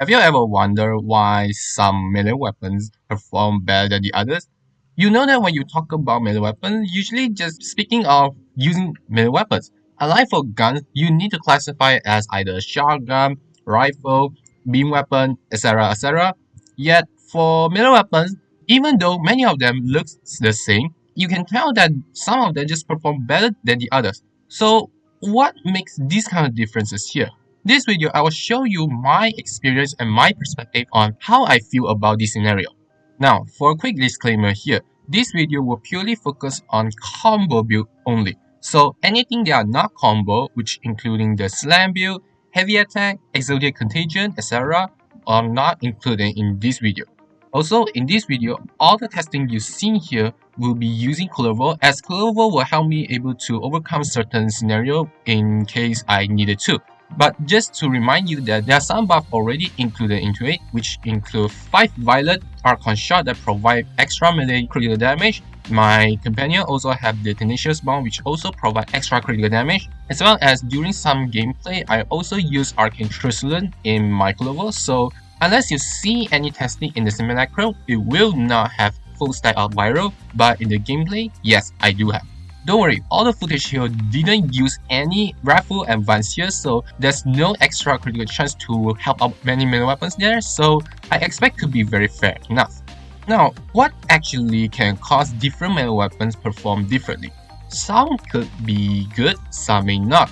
Have you ever wondered why some melee weapons perform better than the others? You know that when you talk about melee weapons, usually just speaking of using melee weapons. Unlike for guns, you need to classify it as either a shotgun, rifle, beam weapon, etc. etc. Yet for melee weapons, even though many of them look the same, you can tell that some of them just perform better than the others. So what makes these kind of differences here? This video, I will show you my experience and my perspective on how I feel about this scenario. Now, for a quick disclaimer here, this video will purely focus on combo build only. So anything that are not combo, which including the slam build, heavy attack, exotic contagion, etc. are not included in this video. Also, in this video, all the testing you see here will be using Clover, as Clover will help me able to overcome certain scenario in case I needed to. But just to remind you that there are some buffs already included into it, which include 5 Violet Arcane shot that provide extra melee critical damage. My companion also have the Tenacious Bond, which also provide extra critical damage, as well as during some gameplay I also use Arcane Truculent in my Clover, so unless you see any testing in the simulacrum, it will not have full stack of viral, but in the gameplay, yes, I do have. Don't worry, all the footage here didn't use any rifle advance here, so there's no extra critical chance to help out many melee weapons there, so I expect to be very fair enough. Now, what actually can cause different melee weapons perform differently? Some could be good, some may not.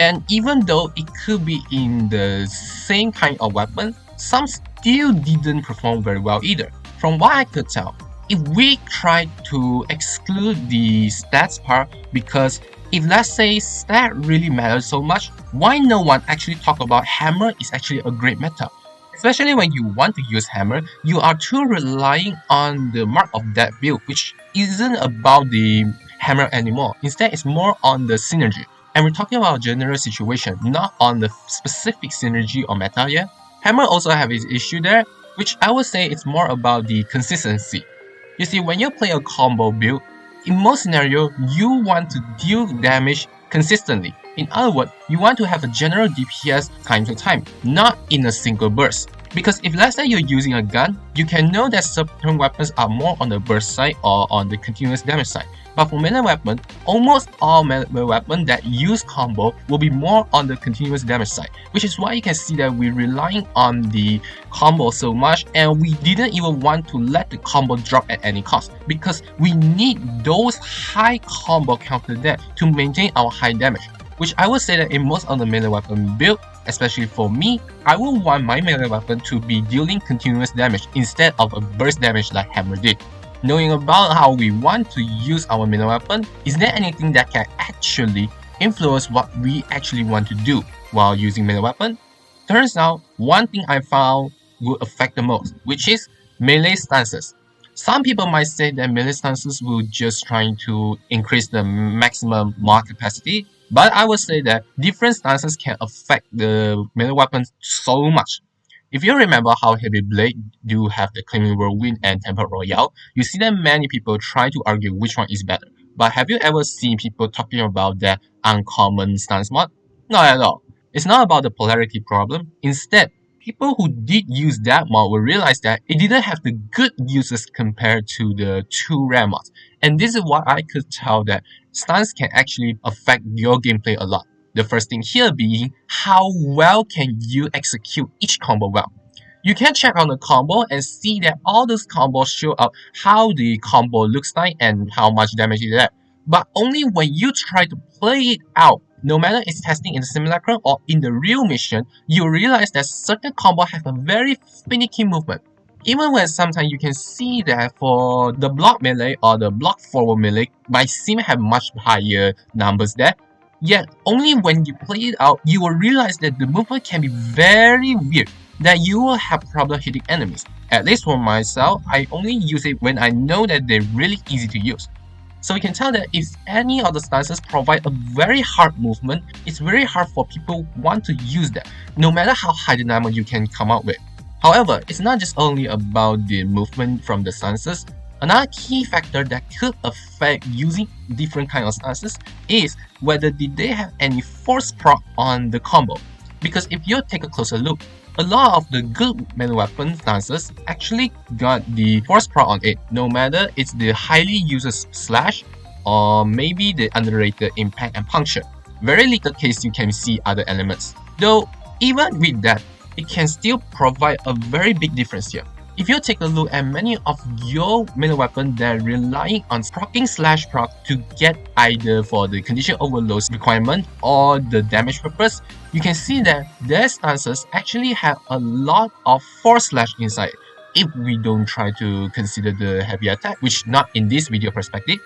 And even though it could be in the same kind of weapon, some still didn't perform very well either. From what I could tell, if we try to exclude the stats part, because if let's say stat really matters so much, why no one actually talk about hammer is actually a great meta? Especially when you want to use hammer, you are too relying on the mark of that build, which isn't about the hammer anymore. Instead, it's more on the synergy. And we're talking about a general situation, not on the specific synergy or meta yet. Hammer also have its issue there, which I would say it's more about the consistency. You see, when you play a combo build, in most scenarios, you want to deal damage consistently. In other words, you want to have a general DPS time to time, not in a single burst. Because if let's say you're using a gun, you can know that certain weapons are more on the burst side or on the continuous damage side. But for melee weapon, almost all melee weapons that use combo will be more on the continuous damage side, which is why you can see that we're relying on the combo so much, and we didn't even want to let the combo drop at any cost, because we need those high combo counter there to maintain our high damage. Which I would say that in most of the melee weapon build, especially for me, I would want my melee weapon to be dealing continuous damage instead of a burst damage like Hammer did. Knowing about how we want to use our melee weapon, is there anything that can actually influence what we actually want to do while using melee weapon? Turns out, one thing I found will affect the most, which is melee stances. Some people might say that melee stances will just trying to increase the maximum mod capacity, but I would say that different stances can affect the melee weapons so much. If you remember how Heavy Blade do have the Claiming Whirlwind and Temple Royale, you see that many people try to argue which one is better. But have you ever seen people talking about that uncommon stance mod? Not at all. It's not about the polarity problem. Instead, people who did use that mod will realize that it didn't have the good uses compared to the two rare mods. And this is what I could tell that stance can actually affect your gameplay a lot. The first thing here being, how well can you execute each combo well? You can check on the combo and see that all those combos show up how the combo looks like and how much damage it is at. But only when you try to play it out, no matter it's testing in the simulacrum or in the real mission, you realize that certain combos have a very finicky movement. Even when sometimes you can see that for the block melee or the block forward melee might seem to have much higher numbers there, yet only when you play it out, you will realize that the movement can be very weird, that you will have problem hitting enemies. At least for myself, I only use it when I know that they're really easy to use. So you can tell that if any of the stances provide a very hard movement, it's very hard for people who want to use that, no matter how high the number you can come up with. However, it's not just only about the movement from the stances. Another key factor that could affect using different kind of stances is whether did they have any force proc on the combo. Because if you take a closer look, a lot of the good melee weapon stances actually got the force proc on it, no matter it's the highly used slash or maybe the underrated impact and puncture. Very little case you can see other elements. Though even with that, it can still provide a very big difference here. If you take a look at many of your melee weapons that relying on proccing slash proc to get either for the condition overload requirement or the damage purpose, you can see that their stances actually have a lot of force slash inside. If we don't try to consider the heavy attack, which not in this video perspective,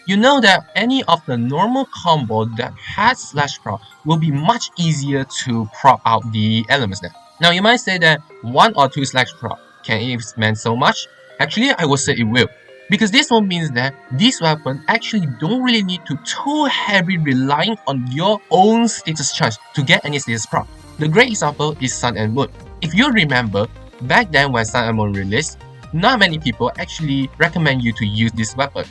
you know that any of the normal combo that has slash proc will be much easier to proc out the elements there. Now you might say that 1 or 2 slash proc can it mean so much? Actually, I would say it will. Because this one means that this weapon actually don't really need to too heavy relying on your own status chance to get any status proc. The great example is Sun and Moon. If you remember, back then when Sun and Moon released, not many people actually recommend you to use this weapon.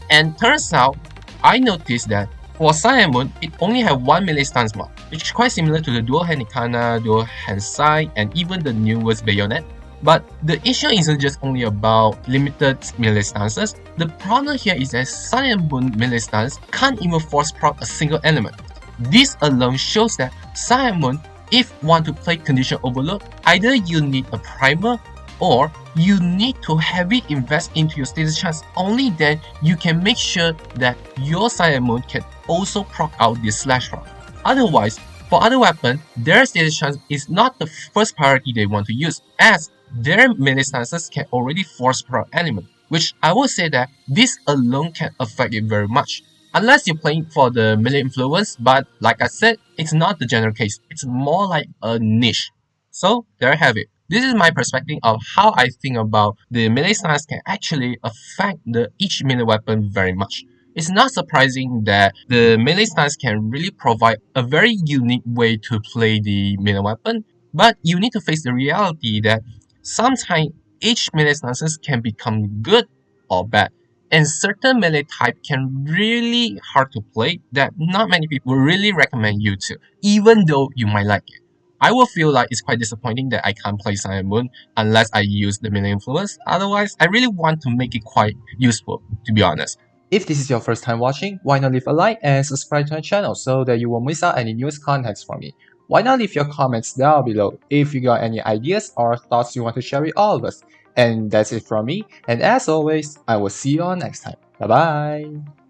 And turns out, I noticed that for Sun and Moon, it only have one melee stance mod, which is quite similar to the dual hand Ikana, dual hand Sai, and even the newest Bayonet. But the issue isn't just only about limited melee stances. The problem here is that Sun and Moon melee stance can't even force proc a single element. This alone shows that Sun and Moon, if want to play condition overload, either you need a primer or you need to heavily invest into your status chance. Only then you can make sure that your Sun and Moon can also proc out this slash proc. Otherwise, for other weapons, their status chance is not the first priority they want to use, as their melee stances can already force proc element, which I would say that this alone can affect it very much. Unless you're playing for the melee influence, but like I said, it's not the general case, it's more like a niche. So there I have it. This is my perspective of how I think about the melee stance can actually affect each melee weapon very much. It's not surprising that the melee stance can really provide a very unique way to play the melee weapon, but you need to face the reality that sometimes each melee stances can become good or bad, and certain melee type can really hard to play that not many people will really recommend you to, even though you might like it. I will feel like it's quite disappointing that I can't play Sun and Moon unless I use the melee influence. Otherwise, I really want to make it quite useful, to be honest. If this is your first time watching, why not leave a like and subscribe to my channel so that you won't miss out any newest contents from me. Why not leave your comments down below if you got any ideas or thoughts you want to share with all of us. And that's it from me, and as always, I will see you all next time. Bye bye!